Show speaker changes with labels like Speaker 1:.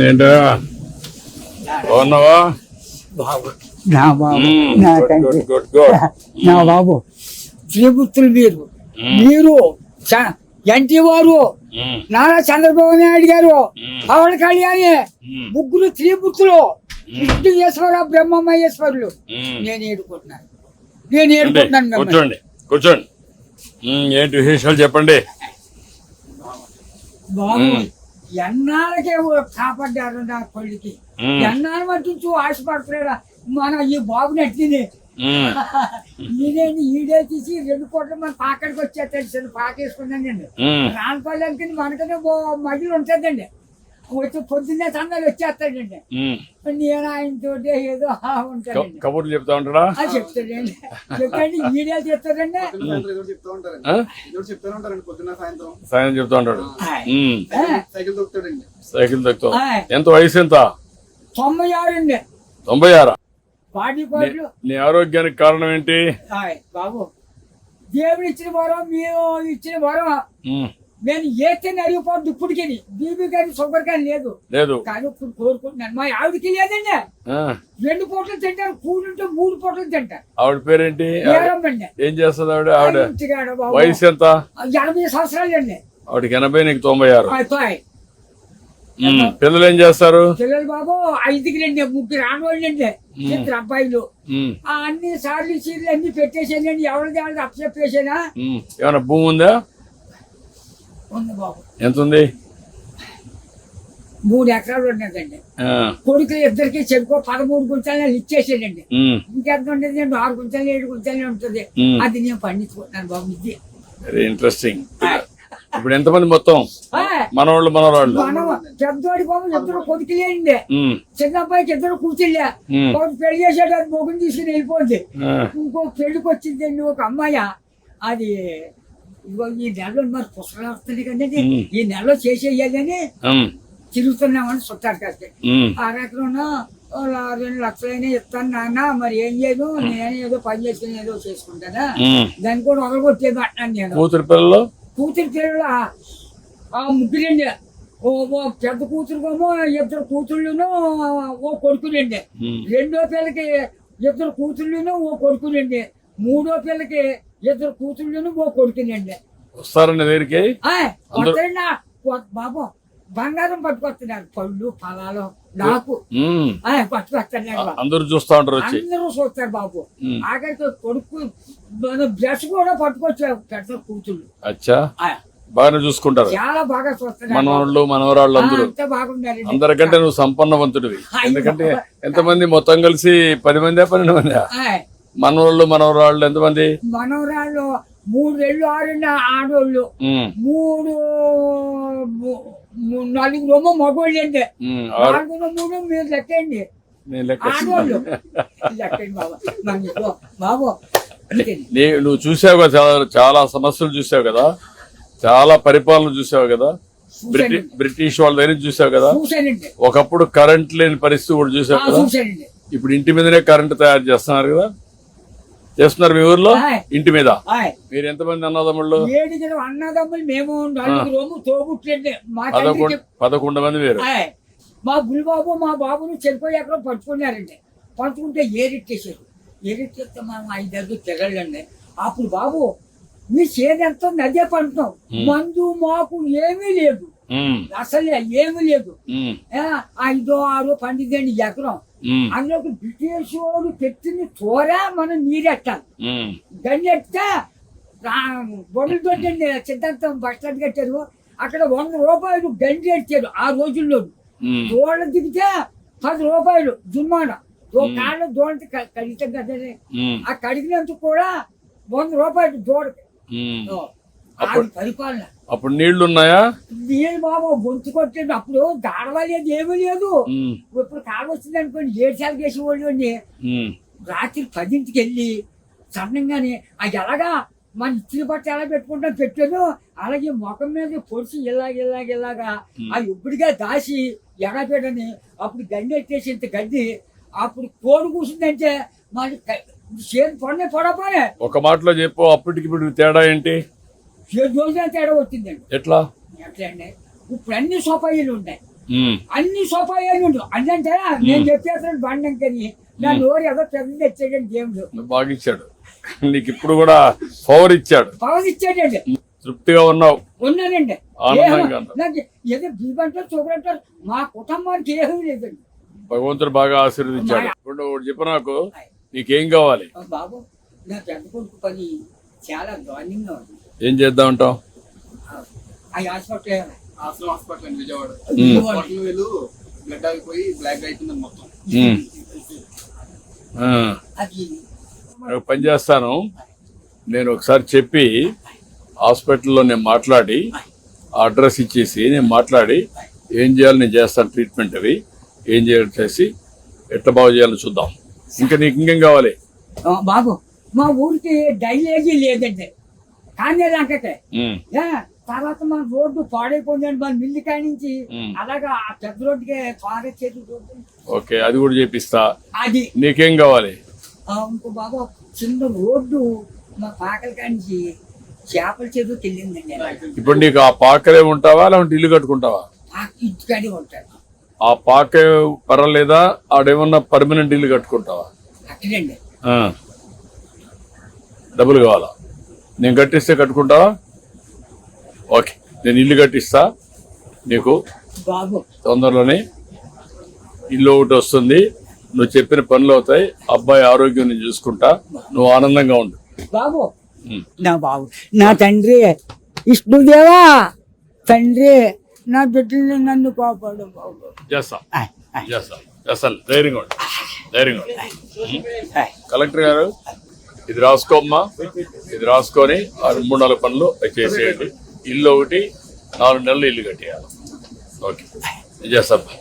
Speaker 1: ఏంటా బాగున్నావా?
Speaker 2: నా బాబు నా తండ్రి
Speaker 1: గుడ్ గుడ్.
Speaker 2: నా బాబు శ్రీపుత్రులు మీరు ఎన్టీ వారు నారా చంద్రబాబు నాయుడు గారు పవన్ కళ్యాణ్ ముగ్గురు శ్రీపుత్రులు విష్ణుయేశ్వర బ్రహ్మమహేశ్వరులు నేను ఏడుకుంటున్నాను
Speaker 1: కూర్చోండి కూర్చోండి. ఏంటి విశేషాలు చెప్పండి.
Speaker 2: బాబు ఎన్నాళ్ళకే కాపాడ్డారు నా కొడుకి. ఎన్నాళ్ళు మట్టించు ఆశపడుతున్నాడా మన ఈ బాబు నట్టింది. నేనేంటి ఈడే తీసి 2 కోట్ల మంది పాకడికి వచ్చేస్తాడు. పాకేసుకున్నానండి. రానపల్లి మనకనే మధ్యలో ఉంటుందండి. వచ్చి పొద్దున్నే సందాలు వచ్చేస్తాడండి. నేను ఆయనతో ఏదో ఉంటానండి.
Speaker 1: కబుర్లు చెప్తా ఉంటాడా?
Speaker 2: చెప్తాడండి. చెప్పండి ఈడే చెప్తాడండి.
Speaker 1: సాయం చెప్తా ఉంటాడు. సైకిల్ తొక్కుతాడు. ఎంత వయసు ఎంత?
Speaker 2: 96 అండి.
Speaker 1: 96.
Speaker 2: పాటి కోట్లు.
Speaker 1: నీ ఆరోగ్యానికి కారణం ఏంటి?
Speaker 2: బాబు దేవుడు ఇచ్చిన వరం, మీరు ఇచ్చిన వరం. నేను ఏతేనే అరిగిపోద్దు. ఇప్పటికి బీబీ కానీ షుగర్ కానీ లేదు కానీ ఇప్పుడు కోరుకుంటున్నాను. మా ఆవిడకి లేదండి. 2 పూటలు తింటారు. కూడుంటే 3 పూటలు తింటారు.
Speaker 1: ఆవిడ పేరేంటి? ఏం చేస్తుంది ఆవిడ? వయసు ఎంత?
Speaker 2: 80 సంవత్సరాలు అండి.
Speaker 1: ఆవిడకి 80, నీకు 96.
Speaker 2: 96.
Speaker 1: పిల్లలు ఏం చేస్తారు?
Speaker 2: పిల్లలు బాబు 5 ముగ్గురు ఆడవాళ్ళు అండి. 2 అబ్బాయిలు. అన్ని సార్లు చీరలు అన్ని పెట్టేసానండి. ఎవరిది అప్పచెప్పేసానా.
Speaker 1: ఏమన్నా భూమి ఉందా?
Speaker 2: ఉంది బాబు.
Speaker 1: ఎంత ఉంది?
Speaker 2: 3 ఎకరాలు ఉన్నదండి. కొడుకులు ఇద్దరికి చెరుకో 13 గుంటలు ఇచ్చేసాడండి. ఇంకెంత ఉండేది? 6 గుంటలు 7 గుంటలు ఉంటుంది. అది నేను పండించుకుంటున్నాను బాబు. ఇది
Speaker 1: వెరీ ఇంట్రెస్టింగ్. ఇప్పుడు ఎంతమంది మొత్తం? మనవాళ్ళు మనవరాళ్ళు?
Speaker 2: పెద్దోడి బాబు 2 కొడుకులేండి. చిన్న అబ్బాయికి 2 కూతుళ్ళే. ఒకటి పెళ్లి చేసాడు. అది మొగుని తీసుకుని వెళ్ళిపోయింది. ఇంకో పెళ్లికి వచ్చిందండి ఒక అమ్మాయి. అది ఈ నెలలో మరి పుస్తకాలు వస్తుంది కదండి. ఈ నెలలో చేసేయాలని తిరుగుతున్నామని చుట్టారు కాస్త. 6 ఎకరంలో 2 లక్షలైనా ఇస్తాను నాన్న. మరి ఏం చేయదు, నేను ఏదో పని చేసుకుని ఏదో చేసుకుంటానా. దాన్ని కూడా వదలగొట్టేది అంటున్నాను నేను. కూతురు పిల్లలు 3 పెద్ద కూతురుకేమో 2 కూతుళ్ళును ఓ కొడుకులండి. 2వ పిల్లకి 2 కూతుళ్ళును ఓ కొడుకులండి. 3వ పిల్లకి 2 కూతుళ్ళును ఓ కొడుకునండి.
Speaker 1: వస్తారండి దగ్గరికి?
Speaker 2: బాబు బంగారం పట్టుకొస్తున్నారు. పళ్ళు ఫలాలు నాకు పట్టుకొస్తున్నారు.
Speaker 1: అందరూ చూస్తా ఉంటారు.
Speaker 2: అందరూ చూస్తారు బాబు. ఆఖరికి కొడుకు బ్రష్ కూడా పట్టుకొచ్చారు. పెద్ద కూతుళ్ళు
Speaker 1: బాగానే చూసుకుంటారు.
Speaker 2: చాలా బాగా చూస్తున్నారు.
Speaker 1: మనవాళ్ళు మనవరాళ్ళు అందరూ
Speaker 2: బాగున్నారు.
Speaker 1: అందరికంటే నువ్వు సంపన్నవంతుడివి. ఎందుకంటే ఎంతమంది మొత్తం కలిసి 10 మంది 12 మంది మనవాళ్ళు మనవరాళ్ళు ఎంతమంది?
Speaker 2: మనవరాళ్ళు 3 6 ఆడోళ్ళు. 4 మగోళ్ళు అండి. 4 మీరు లెక్కండి. ఆడోళ్ళు లెక్కండి బాబు.
Speaker 1: నువ్వు చూసావు కదా, చాలా సమస్యలు చూసావు కదా, చాలా పరిపాలన చూసావు కదా, బ్రిటిష్ వాళ్ళ దగ్గర చూసావు కదా. ఒకప్పుడు కరెంట్ లేని పరిస్థితి కూడా చూసావు కదా. ఇప్పుడు ఇంటి మీదనే కరెంట్ తయారు చేస్తున్నారు కదా. చేస్తున్నారు మీ ఊర్లో ఇంటి మీద. మీరు ఎంతమంది అన్నదమ్ముళ్ళు?
Speaker 2: 7 అన్నదమ్ములు. మేము 4 తోబుట్లండి.
Speaker 1: 11 మంది మీరు.
Speaker 2: మా గురుబాబు మా బాబుని చనిపోయి ఎక్కడో పంచుకున్నారండి. పంచుకుంటే ఏరెట్టేసారు. ఏరెట్టేస్తే మనం 5 తిరగలండి. అప్పుడు బాబు మీ చేదెంతో నదే పంటున్నాం. మందు మాకు ఏమీ లేదు, అసలే ఏమీ లేదు. 5 6 పండిద్దండి ఎకరం. అందులోకి బ్రిటిష్ వాళ్ళు పెట్టిన చోర మనం నీరెట్టాలి. గండెట్టే బొడ్లు దొడ్డండి. సిద్ధాంతం బస్ స్టాండ్ కట్టారు. అక్కడ 100 రూపాయలు గండి ఎట్టారు ఆ రోజుల్లో. దోళ్ళ దిగితే 10 రూపాయలు జుమ్మాన. కాళ్ళు దోళ్ళకి కడిగితే కదండి. ఆ కడిగినందుకు కూడా 100 రూపాయలు దోడకి. పరిపాలన.
Speaker 1: అప్పుడు నీళ్లు ఉన్నాయా?
Speaker 2: నీళ్ళు బాబు బొంతు కొట్టేది. అప్పుడు దాడవలేదు, ఏమీ లేదు. ఇప్పుడు కాలు వచ్చింది అనుకోండి 7 సార్లు వేసేవాళ్ళు అండి. రాత్రి 10ంటికి వెళ్ళి సన్నంగానే అది ఎలాగా మన ఇచ్చిన బట్ట ఎలా పెట్టుకుంటాం పెట్టాను. అలాగే ముఖం మీద పొడిచి ఇలాగా అది ఇప్పటిగా దాసి ఎగపెట్టని. అప్పుడు గడ్డి ఎట్టేసి ఇంత గడ్డి. అప్పుడు కోడి కూర్చుందంటే మరి చేతి పొడపోనే.
Speaker 1: ఒక మాటలో చెప్పు, అప్పటికి ఇప్పుడు తేడా ఏంటి?
Speaker 2: 7 రోజుల తేడా వచ్చిందండి.
Speaker 1: ఎట్లా
Speaker 2: అండి? ఇప్పుడు అన్ని సోపాయిలు ఉన్నాయి.
Speaker 1: ఉమ్.
Speaker 2: అన్ని సోపాయాలు ఉండు అంటే నేను చెప్పేస్తాను బండంకని నా నోరు ఏదో పెద్ద తెచ్చాడండి దేవుడు
Speaker 1: బాగా ఇచ్చాడు నీకు ఇప్పుడు కూడా పవర్ ఇచ్చాడు,
Speaker 2: పవన్ ఇచ్చాడండి.
Speaker 1: తృప్తిగా ఉన్నావు,
Speaker 2: ఉన్నానండి.
Speaker 1: ఆనందంగా ఉన్నావు.
Speaker 2: నాకు ఏదో బీబంటారు చూపడంటారు మా కుటుంబానికి ఏమీ లేదండి.
Speaker 1: భగవంతుడు బాగా ఆశీర్వదించాడు. ఇప్పుడు ఒకటి చెప్పు నాకు, నీకేం కావాలి?
Speaker 2: బాబు నా పెద్ద కొడుకు పని చాలా దారుణంగా ఉంది.
Speaker 1: ఏం చేద్దామంటావు?
Speaker 2: ఆ హాస్పిటల్
Speaker 3: హాస్పిటల్ అండి విజయవాడ.
Speaker 1: ఉమ్.
Speaker 3: హాస్పిటల్ వెళ్ళు, బ్లడ్ ఆగిపోయి బ్లాక్ అయిపోయింది మొత్తం.
Speaker 2: అది
Speaker 1: ఒక పని చేస్తాను, నేను ఒకసారి చెప్పి హాస్పిటల్లో నేను మాట్లాడి ఆ అడ్రస్ ఇచ్చేసి నేను మాట్లాడి ఏం చేయాలి నేను చేస్తాను, ట్రీట్మెంట్ అవి ఏం చేయాలి చేసి ఎట్లా బాగు చేయాలో చూద్దాం. ఇంకా నీకు ఇంకేం కావాలి?
Speaker 2: బాబు మా ఊరికి డైలేజీ లేదండి కానీ దాకటే
Speaker 1: ఉమ్.
Speaker 2: తర్వాత మన రోడ్డు పాడైపోయిందండి మన మిల్లి కాడి నుంచి
Speaker 1: ఉమ్.
Speaker 2: అలాగా ఆ పెద్ద రోడ్డుకి పారేసేది రోడ్డు
Speaker 1: ఓకే, అది కూడా చేపిస్తా.
Speaker 2: అది
Speaker 1: నీకేం కావాలి?
Speaker 2: ఇంకో బాబు చిన్న రోడ్డు మా పాకల కాడి నుంచి చేపల చెరువుకి వెళ్ళిందండి.
Speaker 1: ఇప్పుడు నీకు ఆ పాకలే ఉంటావా లేకుంటే ఇల్లు కట్టుకుంటావా?
Speaker 2: ఇంటికాడే ఉంటాడు
Speaker 1: ఆ పాకే పర్వాలేదా, ఆడేమన్నా పర్మనెంట్ ఇల్లు కట్టుకుంటావా?
Speaker 2: అక్కడండి.
Speaker 1: ఆ. డబ్బులు కావాలా? నేను కట్టిస్తే కట్టుకుంటావా? ఓకే, నేను ఇల్లు కట్టిస్తా నీకు.
Speaker 2: బాబు
Speaker 1: తొందరలోనే ఇల్లు ఒకటి వస్తుంది, నువ్వు చెప్పిన పనులు అవుతాయి, అబ్బాయి ఆరోగ్యం నేను చూసుకుంటా, నువ్వు ఆనందంగా ఉండు.
Speaker 2: బాబు
Speaker 1: ఉమ్.
Speaker 2: నా బాబు నా తండ్రి విష్ణుదేవా, తండ్రి నా బిడ్డల్ని నన్ను కాపాడు బాబు.
Speaker 1: చేస్తా చేస్తా చేస్తాను. ధైర్యంగా ఉండు, ధైర్యంగా ఉండు. కలెక్టర్ గారు ఇది రాసుకోమ్మా, ఇది రాసుకొని ఆ 3-4 పనులు అవి చేసేయండి. ఇల్లు ఒకటి 4 నెలలు ఇల్లు కట్టేయాలి. ఓకే, చేస్తాను.